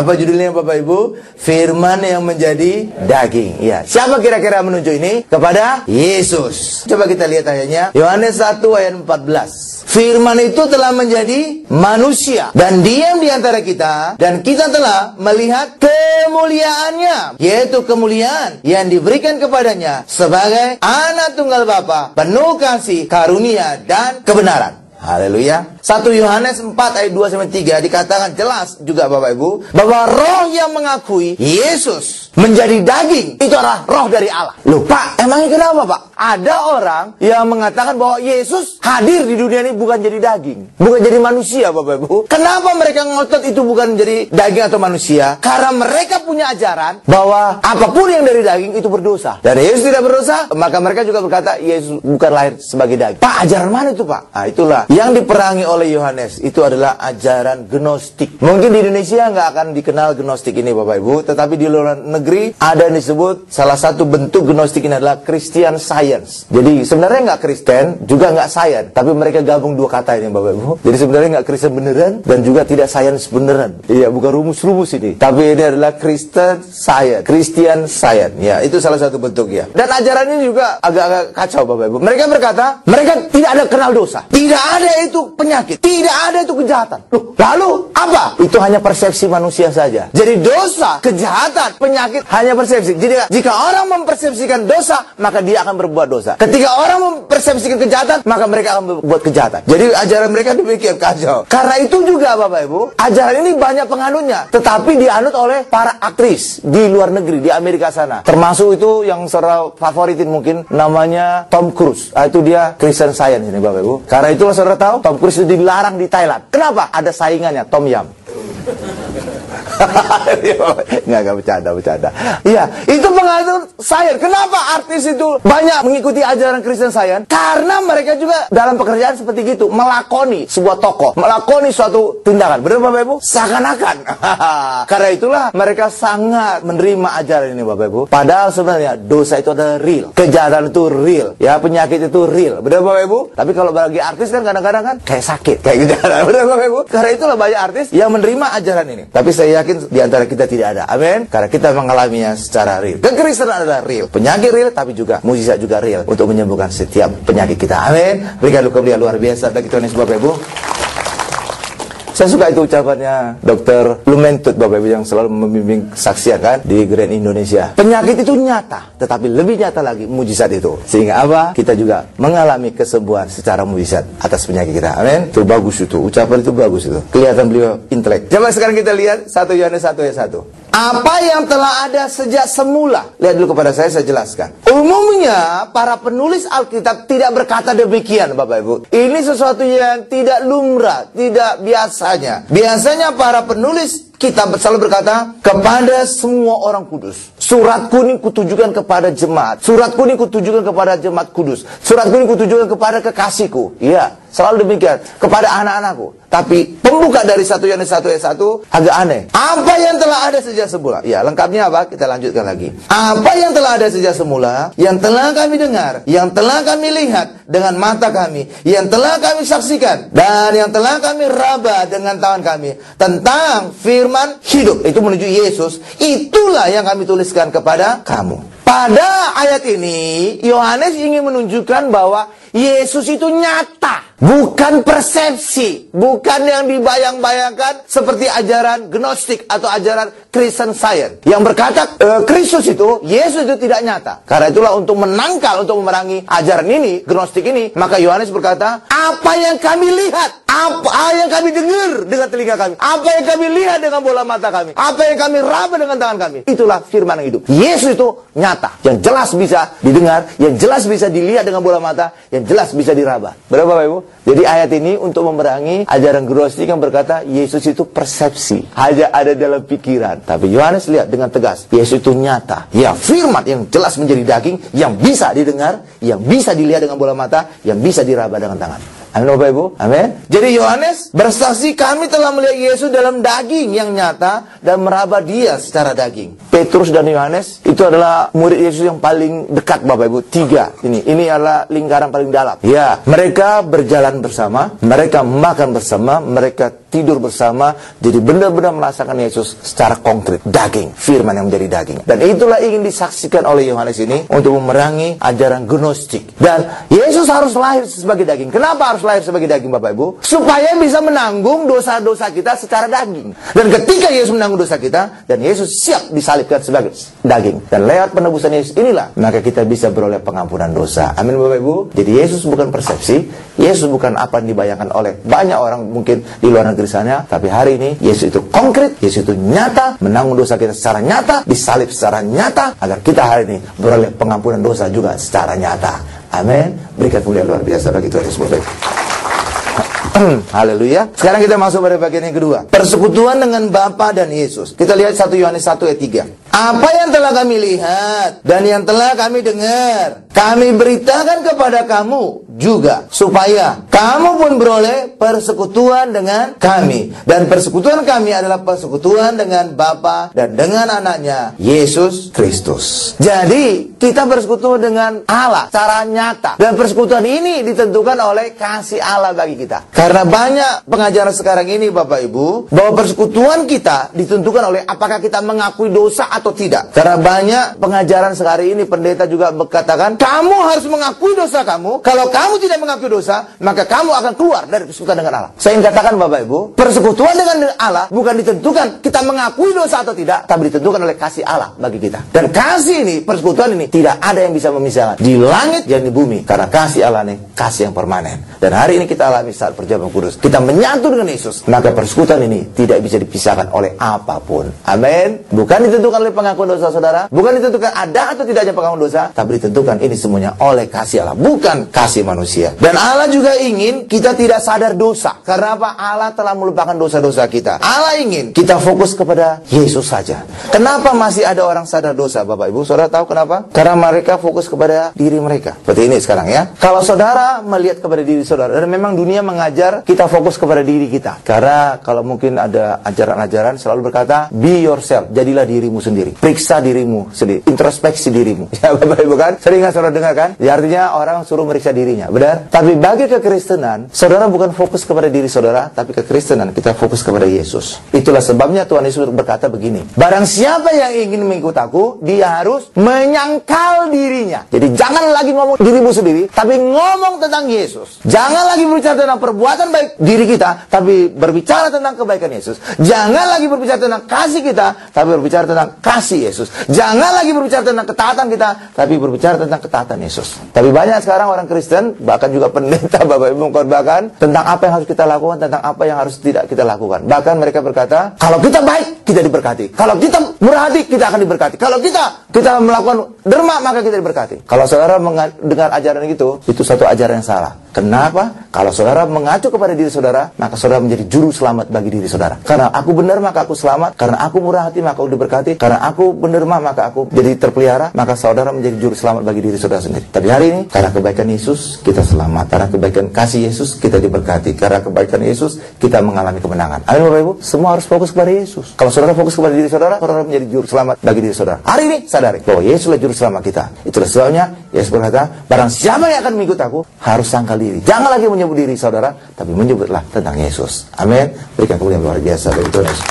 Apa judulnya Bapak Ibu? Firman yang menjadi daging. Ya, siapa kira-kira menunjuk ini? Kepada Yesus. Coba kita lihat ayatnya. Yohanes 1 ayat 14. Firman itu telah menjadi manusia dan diam di antara kita, dan kita telah melihat kemuliaannya, yaitu kemuliaan yang diberikan kepadanya sebagai anak tunggal Bapa, penuh kasih, karunia dan kebenaran. Haleluya. 1 Yohanes 4 ayat 2-3 dikatakan jelas juga Bapak Ibu, bahwa roh yang mengakui Yesus menjadi daging itu adalah roh dari Allah. Loh Pak, emangnya kenapa Pak? Ada orang yang mengatakan bahwa Yesus hadir di dunia ini bukan jadi daging, bukan jadi manusia Bapak Ibu. Kenapa mereka ngotot itu bukan jadi daging atau manusia? Karena mereka punya ajaran bahwa apapun yang dari daging itu berdosa. Dan Yesus tidak berdosa, maka mereka juga berkata Yesus bukan lahir sebagai daging. Pak, ajaran mana itu Pak? Nah itulah yang diperangi oleh Yohanes, itu adalah ajaran gnostik. Mungkin di Indonesia nggak akan dikenal gnostik ini Bapak Ibu, tetapi di luar negeri ada yang disebut, salah satu bentuk gnostik ini adalah Christian Science. Jadi sebenarnya nggak Kristen, juga nggak science, tapi mereka gabung dua kata ini Bapak Ibu. Jadi sebenarnya nggak Kristen beneran dan juga tidak science beneran. Iya, bukan rumus-rumus ini, tapi ini adalah Christian Science. Ya, itu salah satu bentuknya. Dan ajaran ini juga agak-agak kacau Bapak Ibu. Mereka berkata, mereka tidak ada kenal dosa, tidak ada itu penyakit, tidak ada itu kejahatan. Loh, lalu apa? Itu hanya persepsi manusia saja. Jadi dosa, kejahatan, penyakit hanya persepsi. Jadi jika orang mempersepsikan dosa, maka dia akan berbuat dosa. Ketika orang mempersepsikan kejahatan, maka mereka akan berbuat kejahatan. Jadi ajaran mereka demikian kacau. Karena itu juga Bapak Ibu, ajaran ini banyak penganutnya, tetapi dianut oleh para aktris di luar negeri, di Amerika sana. Termasuk itu yang saudara favoritin mungkin, namanya Tom Cruise. Itu dia Christian Science ini Bapak Ibu. Karena itulah saudara tahu, Tom Cruise itu dilarang di Thailand. Kenapa? Ada saingannya, Tom Yam. Nggak bercanda. Iya, itu pengatur Science. Kenapa artis itu banyak mengikuti ajaran Christian Science? Karena mereka juga dalam pekerjaan seperti gitu, melakoni sebuah tokoh, melakoni suatu tindakan. Benar Bapak Ibu? Seakan-akan. Karena itulah mereka sangat menerima ajaran ini Bapak Ibu. Padahal sebenarnya dosa itu adalah real, kejahatan itu real, ya penyakit itu real. Benar Bapak Ibu? Tapi kalau bagi artis kan kadang-kadang kan kayak sakit, kayak kejahatan. Benar Bapak Ibu? Karena itulah banyak artis yang menerima ajaran ini. Tapi saya yakin di antara kita tidak ada. Amin. Karena kita mengalaminya secara real. Kekristenan adalah real. Penyakit real, tapi juga mukjizat juga real untuk menyembuhkan setiap penyakit kita. Amin. Berikan kemuliaan luar biasa bagi Tuhan Yesus Bapak Ibu. Saya suka itu ucapannya Dr. Lumentut Bapak Ibu yang selalu membimbing kesaksian kan di Grand Indonesia. Penyakit itu nyata, tetapi lebih nyata lagi mujizat itu. Sehingga apa? Kita juga mengalami kesembuhan secara mujizat atas penyakit kita. Amin. Itu bagus itu. Ucapan itu bagus itu. Kelihatan beliau intelek. Coba sekarang kita lihat 1 Yohanes 1 ayat 1. Apa yang telah ada sejak semula. Lihat dulu kepada saya jelaskan. Umumnya para penulis Alkitab tidak berkata demikian Bapak Ibu. Ini sesuatu yang tidak lumrah, tidak biasanya. Biasanya para penulis kitab selalu berkata kepada semua orang kudus. Suratku ini kutujukan kepada jemaat. Suratku ini kutujukan kepada jemaat kudus. Suratku ini kutujukan kepada kekasihku. Iya, selalu demikian. Kepada anak-anakku. Tapi pembuka dari 1 Yohanes 1 ayat 1 agak aneh. Apa yang telah ada sejak semula? Ya, lengkapnya apa? Kita lanjutkan lagi. Apa yang telah ada sejak semula, yang telah kami dengar, yang telah kami lihat dengan mata kami, yang telah kami saksikan, dan yang telah kami raba dengan tangan kami tentang firman hidup. Itu menuju Yesus. Itulah yang kami tuliskan kepada kamu. Pada ayat ini, Yohanes ingin menunjukkan bahwa Yesus itu nyata, bukan persepsi, bukan yang dibayang-bayangkan seperti ajaran gnostik atau ajaran Christian Science yang berkata Kristus itu, Yesus itu tidak nyata. Karena itulah untuk menangkal, untuk memerangi ajaran ini, gnostik ini, maka Yohanes berkata, apa yang kami lihat, apa yang kami dengar dengan telinga kami, apa yang kami lihat dengan bola mata kami, apa yang kami raba dengan tangan kami, itulah firman yang hidup. Yesus itu nyata, yang jelas bisa didengar, yang jelas bisa dilihat dengan bola mata, yang jelas bisa diraba. Berapa Bapak Ibu? Jadi ayat ini untuk memerangi ajaran gnostik yang berkata Yesus itu persepsi, hanya ada dalam pikiran. Tapi Yohanes lihat dengan tegas, Yesus itu nyata. Ya, firman yang jelas menjadi daging, yang bisa didengar, yang bisa dilihat dengan bola mata, yang bisa diraba dengan tangan. Amin Bapak Ibu. Amin. Jadi Yohanes bersaksi kami telah melihat Yesus dalam daging yang nyata dan meraba dia secara daging. Petrus dan Yohanes itu adalah murid Yesus yang paling dekat Bapak Ibu. 3 ini adalah lingkaran paling dalam. Ya, mereka berjalan bersama, mereka makan bersama, mereka tidur bersama. Jadi benar-benar merasakan Yesus secara konkret, daging, firman yang menjadi daging. Dan itulah ingin disaksikan oleh Yohanes ini untuk memerangi ajaran gnostik. Dan Yesus harus lahir sebagai daging. Kenapa harus lahir sebagai daging Bapak Ibu? Supaya bisa menanggung dosa-dosa kita secara daging. Dan ketika Yesus menanggung dosa kita, dan Yesus siap disalibkan sebagai daging, dan lewat penebusan Yesus inilah maka kita bisa beroleh pengampunan dosa. Amin Bapak Ibu. Jadi Yesus bukan persepsi, Yesus bukan apa yang dibayangkan oleh banyak orang mungkin di luar negeri sana, tapi hari ini Yesus itu konkret, Yesus itu nyata, menanggung dosa kita secara nyata, disalib secara nyata, agar kita hari ini beroleh pengampunan dosa juga secara nyata. Amin. Berikan kemuliaan luar biasa bagi Tuhan Yesus. Haleluya. Sekarang kita masuk pada bagian yang kedua, persekutuan dengan Bapa dan Yesus. Kita lihat 1 Yohanes 1 ayat 3. Apa yang telah kami lihat dan yang telah kami dengar, kami beritakan kepada kamu juga, supaya kamu pun beroleh persekutuan dengan kami. Dan persekutuan kami adalah persekutuan dengan Bapa dan dengan anaknya Yesus Kristus. Jadi kita bersekutu dengan Allah secara nyata, dan persekutuan ini ditentukan oleh kasih Allah bagi kita. Karena banyak pengajaran sekarang ini Bapak Ibu, bahwa persekutuan kita ditentukan oleh apakah kita mengakui dosa atau tidak. Karena banyak pengajaran sekarang ini, pendeta juga berkatakan, kamu harus mengakui dosa kamu. Kalau kamu tidak mengakui dosa, maka kamu akan keluar dari persekutuan dengan Allah. Saya ingin katakan Bapak Ibu, persekutuan dengan Allah bukan ditentukan kita mengakui dosa atau tidak, tapi ditentukan oleh kasih Allah bagi kita. Dan kasih ini, persekutuan ini, tidak ada yang bisa memisahkan di langit dan di bumi. Karena kasih Allah ini kasih yang permanen. Dan hari ini kita alami saat perjamuan kudus, kita menyatu dengan Yesus, maka persekutuan ini tidak bisa dipisahkan oleh apapun. Amin. Bukan ditentukan oleh pengakuan dosa saudara, bukan ditentukan ada atau tidaknya pengakuan dosa, tapi ditentukan ini semuanya oleh kasih Allah, bukan kasih manusia. Dan Allah juga ingin kita tidak sadar dosa. Karena apa? Allah telah melupakan dosa-dosa kita. Allah ingin kita fokus kepada Yesus saja. Kenapa masih ada orang sadar dosa Bapak Ibu? Saudara tahu kenapa? Karena mereka fokus kepada diri mereka. Seperti ini sekarang ya. Kalau saudara melihat kepada diri saudara, dan memang dunia mengajar kita fokus kepada diri kita. Karena kalau mungkin ada ajaran-ajaran selalu berkata, be yourself, jadilah dirimu sendiri. Periksa dirimu sendiri, introspeksi dirimu. Ya Bapak Ibu kan? Sering kan saudara dengar kan? Ya, artinya orang suruh meriksa dirinya, benar? Tapi bagi kekristenan, saudara bukan fokus kepada diri saudara, tapi kekristenan kita fokus kepada Yesus. Itulah sebabnya Tuhan Yesus berkata begini, barang siapa yang ingin mengikut aku, dia harus menyangkal dirinya. Jadi jangan lagi ngomong dirimu sendiri, tapi ngomong tentang Yesus. Jangan lagi berbicara tentang perbuatan baik diri kita, tapi berbicara tentang kebaikan Yesus. Jangan lagi berbicara tentang kasih kita, tapi berbicara tentang kasih Yesus. Jangan lagi berbicara tentang ketaatan kita, tapi berbicara tentang ketaatan Yesus. Tapi banyak sekarang orang Kristen, bahkan juga pendeta Bapak Ibu mengkorbankan tentang apa yang harus kita lakukan, tentang apa yang harus tidak kita lakukan. Bahkan mereka berkata, kalau kita baik, kita diberkati. Kalau kita murah hati, kita akan diberkati. Kalau kita melakukan derma, maka kita diberkati. Kalau saudara mendengar ajaran itu satu ajaran yang salah. Kenapa? Kalau saudara mengacu kepada diri saudara, maka saudara menjadi juru selamat bagi diri saudara. Karena aku benar, maka aku selamat. Karena aku murah hati, maka aku diberkati. Karena aku berderma, maka aku jadi terpelihara. Maka saudara menjadi juru selamat bagi diri saudara sendiri. Tapi hari ini, karena kebaikan Yesus, kita selamat. Karena kebaikan kasih Yesus, kita diberkati. Karena kebaikan Yesus, kita mengalami kemenangan. Amin Bapak Ibu, semua harus fokus kepada Yesus. Kalau saudara fokus kepada diri saudara, saudara menjadi juru selamat bagi diri saudara. Hari ini, sadari bahwa Yesuslah juru selamat kita. Itulah sebabnya Yesus berkata, barang siapa yang akan mengikut aku, harus sangkal diri. Jangan lagi menyebut diri saudara, tapi menyebutlah tentang Yesus. Amin. Berikan kemuliaan luar biasa bagi Tuhan Yesus.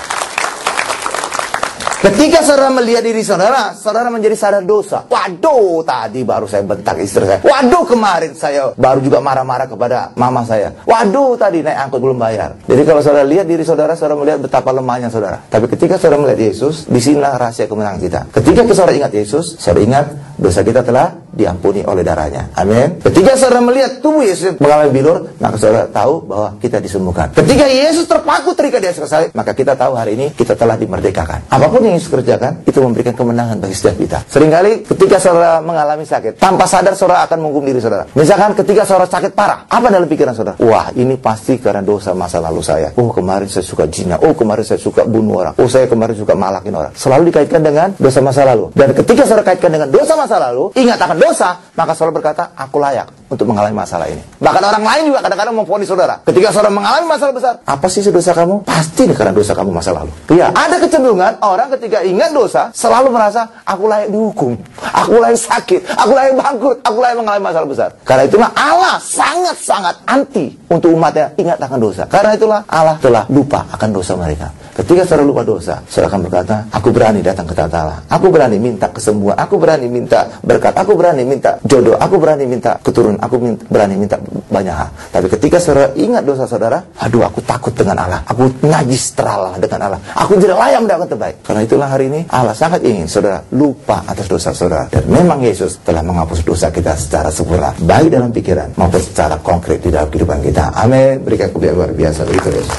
Ketika saudara melihat diri saudara, saudara menjadi sadar dosa. Waduh, tadi baru saya bentak istri saya. Waduh, kemarin saya baru juga marah-marah kepada mama saya. Waduh, tadi naik angkot belum bayar. Jadi kalau saudara lihat diri saudara, saudara melihat betapa lemahnya saudara. Tapi ketika saudara melihat Yesus, disinilah rahasia kemenangan kita. Ketika saudara ingat Yesus, saudara ingat dosa kita telah diampuni oleh darahnya. Amin. Ketika saudara melihat tubuh Yesus mengalami bilur, maka saudara tahu bahwa kita disembuhkan. Ketika Yesus terpaku terikat di atas salib, maka kita tahu hari ini kita telah dimerdekakan. Apapun yang Yesus kerjakan, itu memberikan kemenangan bagi setiap kita. Seringkali ketika saudara mengalami sakit, tanpa sadar saudara akan menghukum diri saudara. Misalkan ketika saudara sakit parah, apa dalam pikiran saudara? Wah, ini pasti karena dosa masa lalu saya. Oh, kemarin saya suka zina. Oh, kemarin saya suka bunuh orang. Oh, saya kemarin suka malakin orang. Selalu dikaitkan dengan dosa masa lalu. Dan ketika saudara kaitkan dengan dosa masa lalu, ingat akan dosa, maka saudara berkata, aku layak untuk mengalami masalah ini. Bahkan orang lain juga kadang-kadang memvonis saudara. Ketika saudara mengalami masalah besar, apa sih dosa kamu? Pasti karena dosa kamu masa lalu. Iya, ada kecenderungan orang ketika ingat dosa selalu merasa aku layak dihukum, aku layak sakit, aku layak bangkrut, aku layak mengalami masalah besar. Karena itulah Allah sangat-sangat anti untuk umatnya ingat akan dosa. Karena itulah Allah telah lupa akan dosa mereka. Ketika saudara lupa dosa, saudara akan berkata, aku berani datang ke taat Allah, aku berani minta kesembuhan, aku berani minta berkat, aku berani minta jodoh, aku berani minta keturunan, aku berani minta banyak hal. Tapi ketika saudara ingat dosa saudara, aduh aku takut dengan Allah, aku najis terlalu dengan Allah, aku tidak layak mendapatkan terbaik. Karena itulah hari ini Allah sangat ingin saudara lupa atas dosa saudara. Dan memang Yesus telah menghapus dosa kita secara sempurna, baik dalam pikiran maupun secara konkret di dalam kehidupan kita. Amin. Berikan kemuliaan luar biasa bagi Yesus.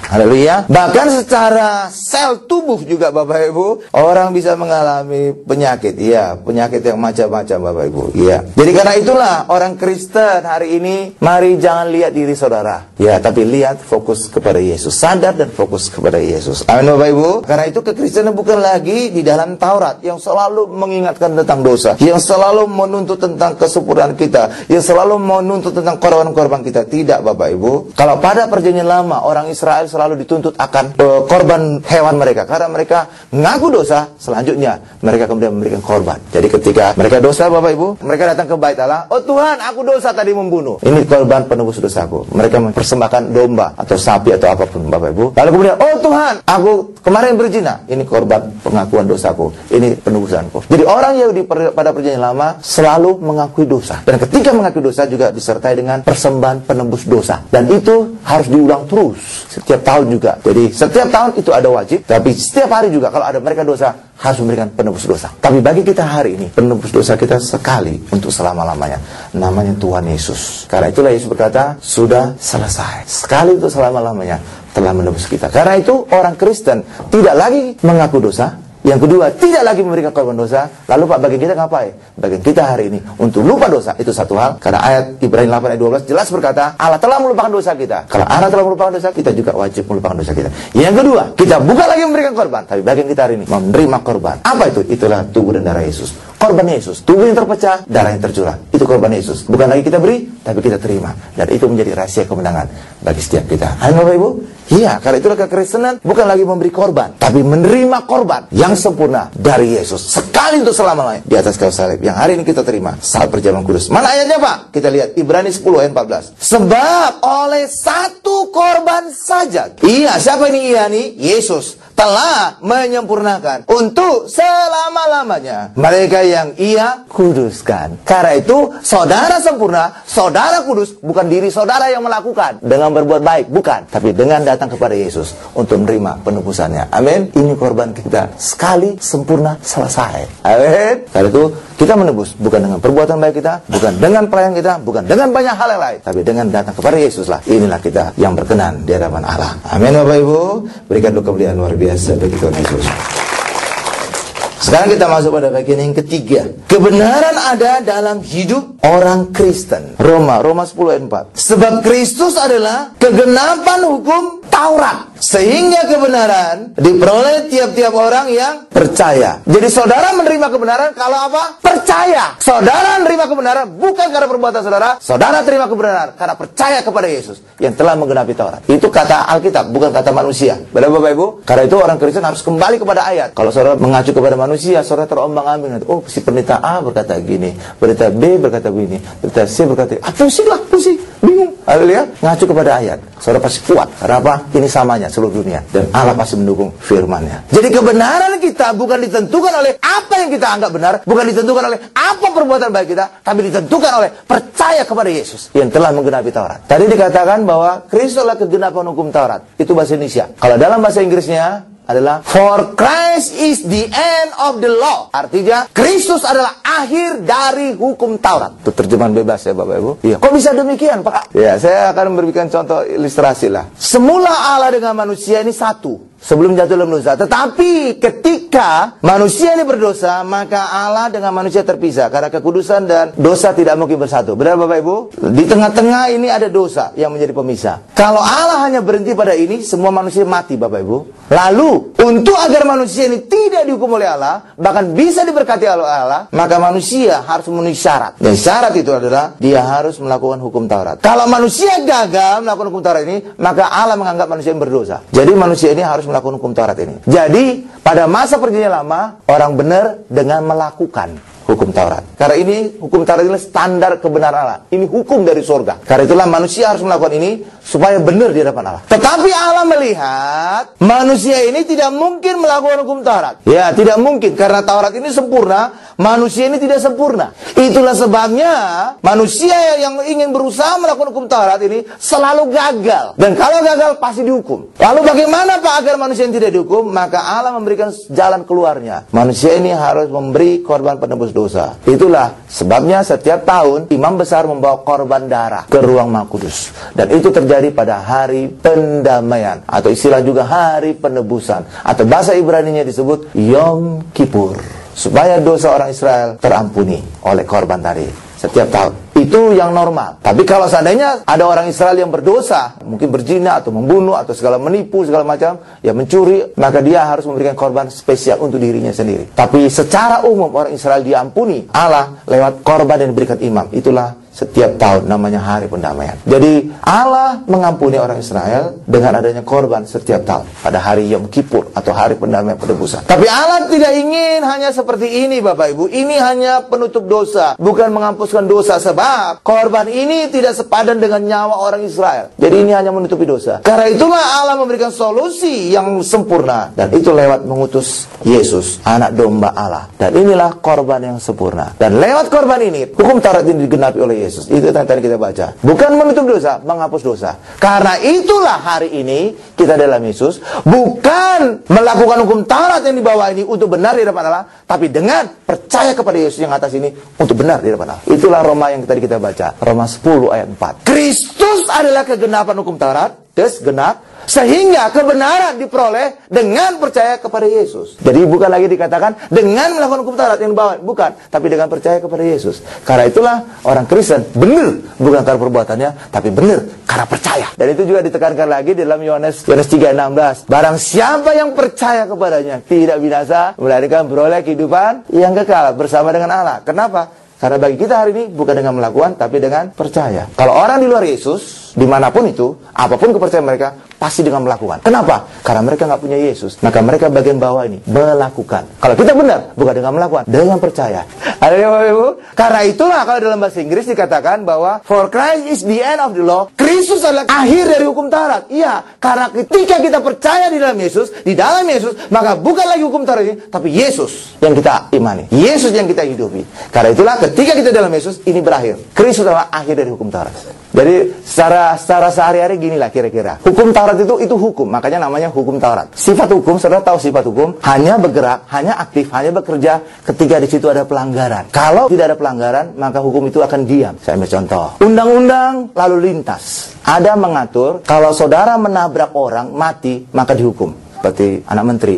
Haleluya. Bahkan secara sel tubuh juga Bapak Ibu, orang bisa mengalami penyakit. Iya, penyakit yang macam-macam Bapak Ibu. Iya. Jadi karena itulah orang Kristen hari ini, mari jangan lihat diri saudara. Ya, tapi lihat fokus kepada Yesus. Sadar dan fokus kepada Yesus. Amin Bapak Ibu. Karena itu kekristenan bukan lagi di dalam Taurat yang selalu mengingatkan tentang dosa, yang selalu menuntut tentang kesempurnaan kita, yang selalu menuntut tentang korban-korban kita. Tidak Bapak Ibu. Kalau pada perjanjian lama orang Israel selalu dituntut akan korban hewan mereka. Karena mereka ngaku dosa, selanjutnya mereka kemudian memberikan korban. Jadi ketika mereka dosa Bapak Ibu, mereka datang ke bait Allah, oh Tuhan aku dosa tadi membunuh, ini korban penebus dosaku. Mereka mempersembahkan domba atau sapi atau apapun Bapak Ibu. Lalu kemudian, oh Tuhan aku kemarin berzina, ini korban pengakuan dosaku, ini penebusanku. Jadi orang Yahudi pada perjanjian lama selalu mengakui dosa. Dan ketika mengakui dosa juga disertai dengan persembahan penebus dosa. Dan itu harus diulang terus setiap tahun juga. Jadi setiap tahun itu ada wajib, tapi setiap hari juga kalau ada mereka dosa harus memberikan penebus dosa. Tapi bagi kita hari ini penebus dosa kita sekali untuk selama-lamanya, namanya Tuhan Yesus. Karena itulah Yesus berkata sudah selesai, sekali untuk selama-lamanya telah menebus kita. Karena itu orang Kristen tidak lagi mengaku dosa. Yang kedua, tidak lagi memberikan korban dosa. Lalu Pak, bagi kita ngapain? Bagi kita hari ini untuk lupa dosa, itu satu hal. Karena ayat Ibrani 8 ayat 12 jelas berkata, Allah telah melupakan dosa kita. Kalau Allah telah melupakan dosa, kita juga wajib melupakan dosa kita. Yang kedua, kita bukan lagi memberikan korban, tapi bagi kita hari ini menerima korban. Apa itu? Itulah tubuh dan darah Yesus. Korban Yesus, tubuh yang terpecah, darah yang tercurah. Itu korban Yesus. Bukan lagi kita beri, tapi kita terima. Dan itu menjadi rahasia kemenangan bagi setiap kita. Amin Bapak Ibu? Iya, karena itulah kekristenan bukan lagi memberi korban, tapi menerima korban yang sempurna dari Yesus. Sekali untuk selama-lamanya di atas kayu salib. Yang hari ini kita terima saat perjamuan kudus. Mana ayatnya Pak? Kita lihat Ibrani 10 ayat 14. Sebab oleh satu korban saja. Iya, siapa ini iya nih? Yesus telah menyempurnakan untuk selama-lamanya mereka yang ia kuduskan. Karena itu saudara sempurna, saudara kudus, bukan diri saudara yang melakukan dengan berbuat baik, bukan, tapi dengan datang kepada Yesus untuk menerima penebusannya. Amin. Ini korban kita sekali sempurna selesai. Amin. Karena itu kita menebus bukan dengan perbuatan baik kita, bukan dengan pelayan kita, bukan dengan banyak hal yang lain, tapi dengan datang kepada Yesus lah. Inilah kita yang berkenan di hadapan Allah. Amin Bapak Ibu. Berikan doa kemuliaan luar biasa bagi Tuhan Yesus. Sekarang kita masuk pada bagian yang ketiga. Kebenaran ada dalam hidup orang Kristen. Roma 10 ayat 4. Sebab Kristus adalah kegenapan hukum Taurat, sehingga kebenaran diperoleh tiap-tiap orang yang percaya. Jadi saudara menerima kebenaran kalau apa? Percaya. Saudara menerima kebenaran bukan karena perbuatan saudara. Saudara terima kebenaran karena percaya kepada Yesus yang telah menggenapi Taurat. Itu kata Alkitab, bukan kata manusia. Benar Bapak Ibu? Karena itu orang Kristen harus kembali kepada ayat. Kalau saudara mengacu kepada manusia, saudara terombang-ambing. Oh, si pendeta A berkata gini, pendeta B berkata begini, pendeta C berkata, pusing lah, pusing, bingung. Haleluya. Ngacu kepada ayat, saudara pasti kuat. Karena apa? Ini samanya seluruh dunia, dan Allah pasti mendukung firman-Nya. Jadi kebenaran kita bukan ditentukan oleh apa yang kita anggap benar, bukan ditentukan oleh apa perbuatan baik kita, tapi ditentukan oleh percaya kepada Yesus yang telah menggenapi Taurat. Tadi dikatakan bahwa Kristus adalah kegenapan hukum Taurat. Itu bahasa Indonesia. Kalau dalam bahasa Inggrisnya adalah for Christ is the end of the law. Artinya Kristus adalah akhir dari hukum Taurat. Itu terjemahan bebas ya Bapak Ibu. Iya. Kok bisa demikian Pak? Ya, saya akan memberikan contoh ilustrasi lah. Semula Allah dengan manusia ini satu sebelum jatuh dalam dosa. Tetapi ketika manusia ini berdosa, maka Allah dengan manusia terpisah. Karena kekudusan dan dosa tidak mungkin bersatu. Benar Bapak Ibu? Di tengah-tengah ini ada dosa yang menjadi pemisah. Kalau Allah hanya berhenti pada ini, semua manusia mati Bapak Ibu. Lalu, untuk agar manusia ini tidak dihukum oleh Allah, bahkan bisa diberkati oleh Allah, maka manusia harus memenuhi syarat. Dan syarat itu adalah dia harus melakukan hukum Taurat. Kalau manusia gagal melakukan hukum Taurat ini, maka Allah menganggap manusia yang berdosa. Jadi manusia ini harus melakukan hukum Taurat ini. Jadi, pada masa perjanjian lama, orang benar dengan melakukan hukum Taurat. Karena ini, hukum Taurat ini standar kebenaran Allah. Ini hukum dari surga. Karena itulah manusia harus melakukan ini supaya benar di hadapan Allah. Tetapi Allah melihat manusia ini tidak mungkin melakukan hukum Taurat. Ya, tidak mungkin. Karena Taurat ini sempurna, manusia ini tidak sempurna. Itulah sebabnya manusia yang ingin berusaha melakukan hukum Taurat ini selalu gagal. Dan kalau gagal pasti dihukum. Lalu bagaimana Pak agar manusia ini tidak dihukum? Maka Allah memberikan jalan keluarnya. Manusia ini harus memberi korban penebus dosa. Itulah sebabnya setiap tahun imam besar membawa korban darah ke ruang Maha Kudus. Dan itu terjadi pada hari pendamaian, atau istilah juga hari penebusan, atau bahasa Ibrani-nya disebut Yom Kippur, supaya dosa orang Israel terampuni oleh korban tadi setiap tahun. Itu yang normal. Tapi kalau seandainya ada orang Israel yang berdosa, mungkin berzina atau membunuh atau segala menipu segala macam, ya mencuri, maka dia harus memberikan korban spesial untuk dirinya sendiri. Tapi secara umum orang Israel diampuni Allah lewat korban yang diberikan imam. Itulah setiap tahun namanya hari pendamaian. Jadi Allah mengampuni orang Israel dengan adanya korban setiap tahun pada hari Yom Kippur atau hari pendamaian penebusan. Tapi Allah tidak ingin hanya seperti ini Bapak Ibu. Ini hanya penutup dosa, bukan menghapuskan dosa, sebab korban ini tidak sepadan dengan nyawa orang Israel. Jadi ini hanya menutupi dosa. Karena itulah Allah memberikan solusi yang sempurna, dan itu lewat mengutus Yesus, anak domba Allah. Dan inilah korban yang sempurna. Dan lewat korban ini hukum Taurat ini digenapi oleh Yesus. Itu yang tadi kita baca. Bukan menutup dosa, menghapus dosa. Karena itulah hari ini kita dalam Yesus bukan melakukan hukum Taurat yang dibawa ini untuk benar di hadapan Allah, tapi dengan percaya kepada Yesus yang atas ini untuk benar di hadapan Allah. Itulah Roma yang tadi kita baca, Roma 10 ayat 4. Kristus adalah kegenapan hukum Taurat, genap, sehingga kebenaran diperoleh dengan percaya kepada Yesus. Jadi bukan lagi dikatakan dengan melakukan hukum Taurat yang dibawa, bukan, tapi dengan percaya kepada Yesus. Karena itulah orang Kristen benar bukan karena perbuatannya, tapi benar karena percaya. Dan itu juga ditekankan lagi dalam Yohanes 3:16. Barang siapa yang percaya kepadanya tidak binasa, melainkan beroleh kehidupan yang kekal bersama dengan Allah. Kenapa? Karena bagi kita hari ini bukan dengan melakukan, tapi dengan percaya. Kalau orang di luar Yesus, dimanapun itu, apapun kepercayaan mereka, pasti dengan melakukan. Kenapa? Karena mereka nggak punya Yesus. Maka mereka bagian bawah ini, melakukan. Kalau kita benar, bukan dengan melakukan, dengan percaya. Haleluya Bapak Ibu. Karena itulah kalau dalam bahasa Inggris dikatakan bahwa for Christ is the end of the law. Kristus adalah akhir dari hukum Taurat. Iya, karena ketika kita percaya di dalam Yesus, maka bukan lagi hukum Taurat ini, tapi Yesus yang kita imani. Yesus yang kita hidupi. Karena itulah ketika kita dalam Yesus, ini berakhir. Kristus adalah akhir dari hukum Taurat. Jadi secara sehari-hari ginilah kira-kira. Hukum Taurat itu hukum, makanya namanya hukum Taurat. Sifat hukum, saudara tahu sifat hukum, hanya bergerak, hanya aktif, hanya bekerja ketika di situ ada pelanggaran. Kalau tidak ada pelanggaran, maka hukum itu akan diam. Saya ambil contoh. Undang-undang lalu lintas. Ada mengatur kalau saudara menabrak orang mati, maka dihukum. Seperti anak menteri.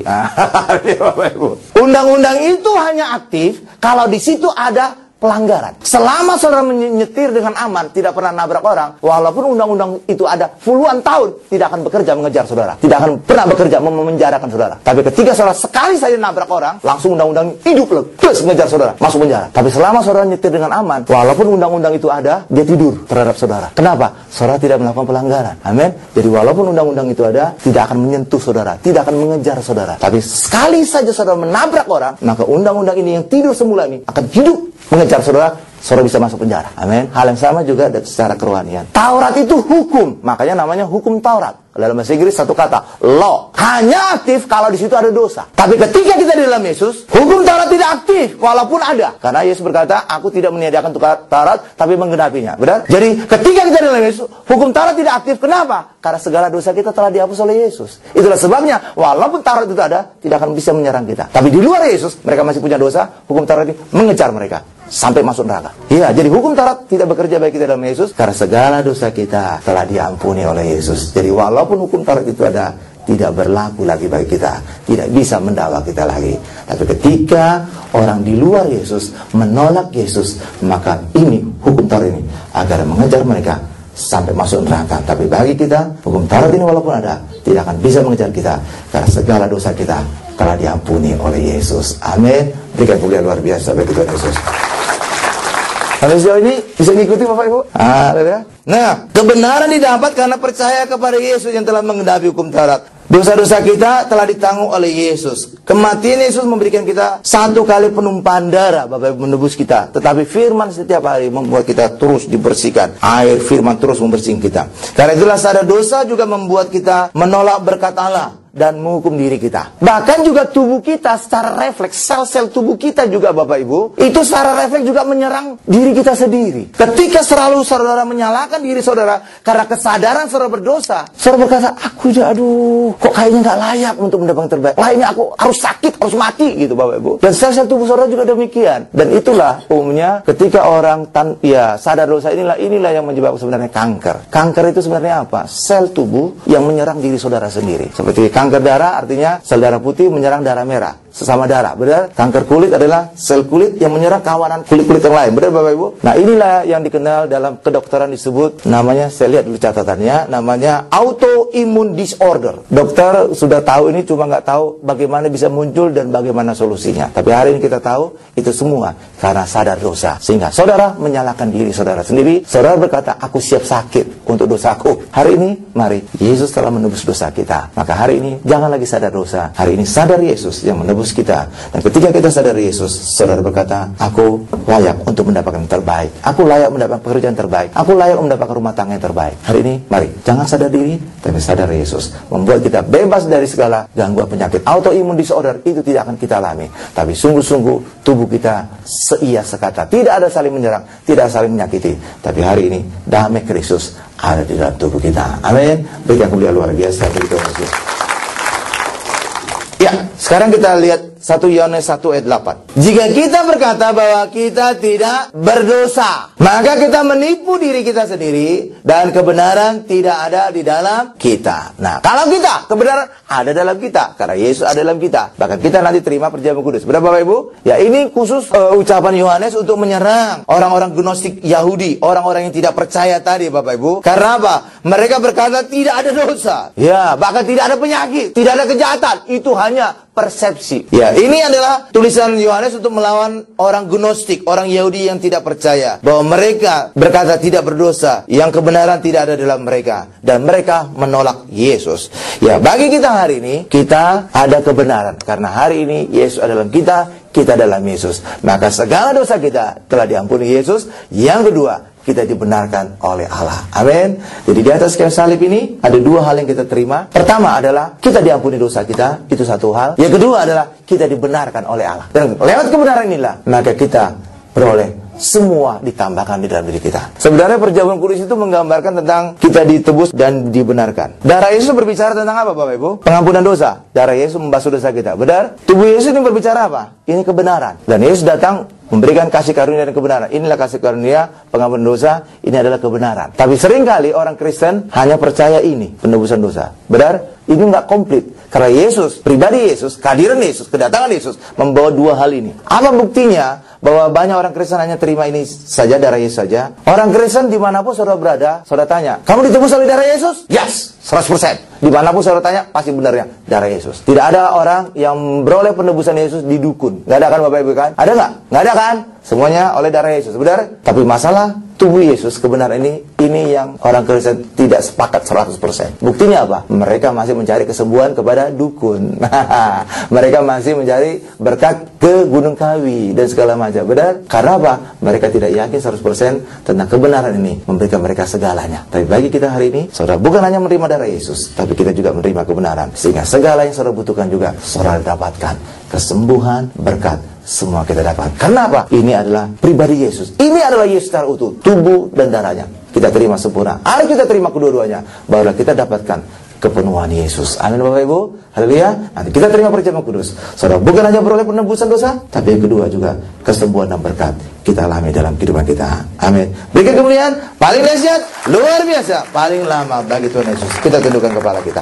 Undang-undang itu hanya aktif kalau di situ ada pelanggaran. Selama saudara menyetir dengan aman, tidak pernah nabrak orang, walaupun undang-undang itu ada puluhan tahun, tidak akan bekerja mengejar saudara. Tidak akan pernah bekerja memenjarakan saudara. Tapi ketika saudara sekali saja nabrak orang, langsung undang-undang hidup terus mengejar saudara, masuk penjara. Tapi selama saudara nyetir dengan aman, walaupun undang-undang itu ada, dia tidur terhadap saudara. Kenapa? Saudara tidak melakukan pelanggaran. Amin. Jadi walaupun undang-undang itu ada, tidak akan menyentuh saudara, tidak akan mengejar saudara. Tapi sekali saja saudara menabrak orang, maka undang-undang ini yang tidur semula ini akan hidup mengejar saudara, saudara bisa masuk penjara. Amin. Hal yang sama juga secara kerohanian. Taurat itu hukum, makanya namanya hukum Taurat. Dalam bahasa Inggris satu kata, law. Hanya aktif kalau di situ ada dosa. Tapi ketika kita di dalam Yesus, hukum Taurat tidak aktif walaupun ada. Karena Yesus berkata, aku tidak meniadakan Taurat, tapi menggenapinya. Benar? Jadi ketika kita di dalam Yesus, hukum Taurat tidak aktif. Kenapa? Karena segala dosa kita telah dihapus oleh Yesus. Itulah sebabnya, walaupun Taurat itu ada, tidak akan bisa menyerang kita. Tapi di luar Yesus, mereka masih punya dosa, hukum Taurat ini mengejar mereka sampai masuk neraka. Iya, jadi hukum Taurat tidak bekerja bagi kita dalam Yesus, karena segala dosa kita telah diampuni oleh Yesus. Jadi walaupun hukum Taurat itu ada, tidak berlaku lagi bagi kita, tidak bisa mendakwa kita lagi. Tapi ketika orang di luar Yesus menolak Yesus, maka ini hukum Taurat ini agar mengejar mereka sampai masuk neraka. Tapi bagi kita, hukum Taurat ini walaupun ada, tidak akan bisa mengejar kita, karena segala dosa kita telah diampuni oleh Yesus. Amin. Berikan kemuliaan luar biasa bagi Tuhan Yesus. Sampai sejauh ini bisa ngikuti Bapak Ibu? Nah, kebenaran didapat karena percaya kepada Yesus yang telah mengendapi hukum Taurat. Dosa-dosa kita telah ditanggung oleh Yesus. Kematian Yesus memberikan kita satu kali penumpahan darah, Bapak Ibu, menebus kita. Tetapi firman setiap hari membuat kita terus dibersihkan. Air firman terus membersihkan kita. Karena itulah sadar dosa juga membuat kita menolak berkat Allah dan menghukum diri kita. Bahkan juga tubuh kita secara refleks, sel-sel tubuh kita juga Bapak Ibu, itu secara refleks juga menyerang diri kita sendiri. Ketika selalu saudara menyalahkan diri saudara karena kesadaran saudara berdosa, saudara berkata, aku juga kok kayaknya nggak layak untuk mendapatkan yang terbaik. Lainnya aku harus sakit, harus mati gitu Bapak Ibu. Dan sel-sel tubuh saudara juga demikian. Dan itulah umumnya ketika orang sadar dosa, inilah yang menyebabkan sebenarnya kanker. Kanker itu sebenarnya apa? Sel tubuh yang menyerang diri saudara sendiri. Seperti kanker darah, artinya sel darah putih menyerang darah merah, sesama darah. Benar? Kanker kulit adalah sel kulit yang menyerang kawanan kulit-kulit yang lain. Benar Bapak Ibu? Nah, inilah yang dikenal dalam kedokteran disebut, namanya, saya lihat dulu catatannya, namanya autoimmune disorder. Dokter sudah tahu ini, cuma nggak tahu bagaimana bisa muncul dan bagaimana solusinya. Tapi hari ini kita tahu itu semua karena sadar dosa. Sehingga saudara menyalahkan diri saudara sendiri. Saudara berkata, aku siap sakit untuk dosaku. Hari ini, mari, Yesus telah menebus dosa kita. Maka hari ini jangan lagi sadar dosa. Hari ini sadar Yesus yang menebus kita. Dan ketika kita sadar Yesus, saudara berkata, aku layak untuk mendapatkan yang terbaik. Aku layak mendapatkan pekerjaan terbaik. Aku layak mendapatkan rumah tangga yang terbaik. Hari ini, mari, jangan sadar diri, tapi sadar Yesus. Membuat kita bebas dari segala gangguan penyakit. Autoimmune disorder itu tidak akan kita alami. Tapi sungguh-sungguh tubuh kita seia sekata. Tidak ada saling menyerang, tidak saling menyakiti. Tapi hari ini, damai Kristus ada di dalam tubuh kita. Amin. Berikan kemuliaan luar biasa bagi Tuhan Yesus. Ya, sekarang kita lihat 1 Yohanes 1 ayat 8. Jika kita berkata bahwa kita tidak berdosa, maka kita menipu diri kita sendiri dan kebenaran tidak ada di dalam kita. Nah, kalau kita, kebenaran ada dalam kita karena Yesus ada dalam kita, bahkan kita nanti terima perjamuan kudus. Benar Bapak Ibu? Ya, ini khusus ucapan Yohanes untuk menyerang orang-orang Gnostik Yahudi, orang-orang yang tidak percaya tadi Bapak Ibu. Karena apa? Mereka berkata tidak ada dosa. Ya, bahkan tidak ada penyakit, tidak ada kejahatan. Itu hanya persepsi. Ya, ini adalah tulisan Yohanes untuk melawan orang Gnostik, orang Yahudi yang tidak percaya bahwa mereka berkata tidak berdosa, yang kebenaran tidak ada dalam mereka, dan mereka menolak Yesus. Ya, bagi kita hari ini, kita ada kebenaran karena hari ini Yesus ada dalam kita, kita dalam Yesus. Maka segala dosa kita telah diampuni Yesus. Yang kedua, kita dibenarkan oleh Allah. Amin. Jadi di atas kayu salib ini ada 2 hal yang kita terima. Pertama adalah kita diampuni dosa kita, itu satu hal. Yang kedua adalah kita dibenarkan oleh Allah. Dan lewat kebenaran inilah maka kita beroleh semua ditambahkan di dalam diri kita. Sebenarnya perjamuan kudus itu menggambarkan tentang kita ditebus dan dibenarkan. Darah Yesus berbicara tentang apa Bapak Ibu? Pengampunan dosa. Darah Yesus membasuh dosa kita. Benar? Tubuh Yesus ini berbicara apa? Ini kebenaran. Dan Yesus datang memberikan kasih karunia dan kebenaran. Inilah kasih karunia, pengampunan dosa, ini adalah kebenaran. Tapi seringkali orang Kristen hanya percaya ini, penebusan dosa. Benar? Ini nggak komplit. Karena Yesus, pribadi Yesus, kehadiran Yesus, kedatangan Yesus membawa 2 hal ini. Apa buktinya bahwa banyak orang Kristen hanya terima ini saja, darah Yesus saja? Orang Kristen dimanapun saudara berada, saudara tanya, kamu ditebus oleh darah Yesus? Yes, 100%. Dimanapun saudara tanya, pasti benarnya darah Yesus. Tidak ada orang yang beroleh penebusan Yesus di dukun. Nggak ada kan Bapak Ibu kan? Ada nggak? Nggak ada kan? Semuanya oleh darah Yesus, benar? Tapi masalah tubuh Yesus, kebenaran ini yang orang Kristen tidak sepakat 100%. Buktinya apa? Mereka masih mencari kesembuhan kepada dukun. Mereka masih mencari berkat ke Gunung Kawi dan segala macam. Benar? Karena apa? Mereka tidak yakin 100% tentang kebenaran ini memberikan mereka segalanya. Tapi bagi kita hari ini, saudara bukan hanya menerima darah Yesus, tapi kita juga menerima kebenaran. Sehingga segala yang saudara butuhkan juga saudara dapatkan. Kesembuhan, berkat, semua kita dapat. Karena apa? Ini adalah pribadi Yesus. Ini adalah Yesus secara utuh, tubuh dan darahnya. Kita terima sempurna. Harus kita terima kedua-duanya, barulah kita dapatkan kepenuhan Yesus. Amin Bapak Ibu. Haleluya. Nanti kita terima perjamuan kudus. Saudara bukan hanya beroleh penebusan dosa, tapi yang kedua juga kesembuhan dan berkat kita alami dalam kehidupan kita. Amin. Berikan kemuliaan paling dahsyat, luar biasa, paling lama bagi Tuhan Yesus. Kita tundukkan kepala kita.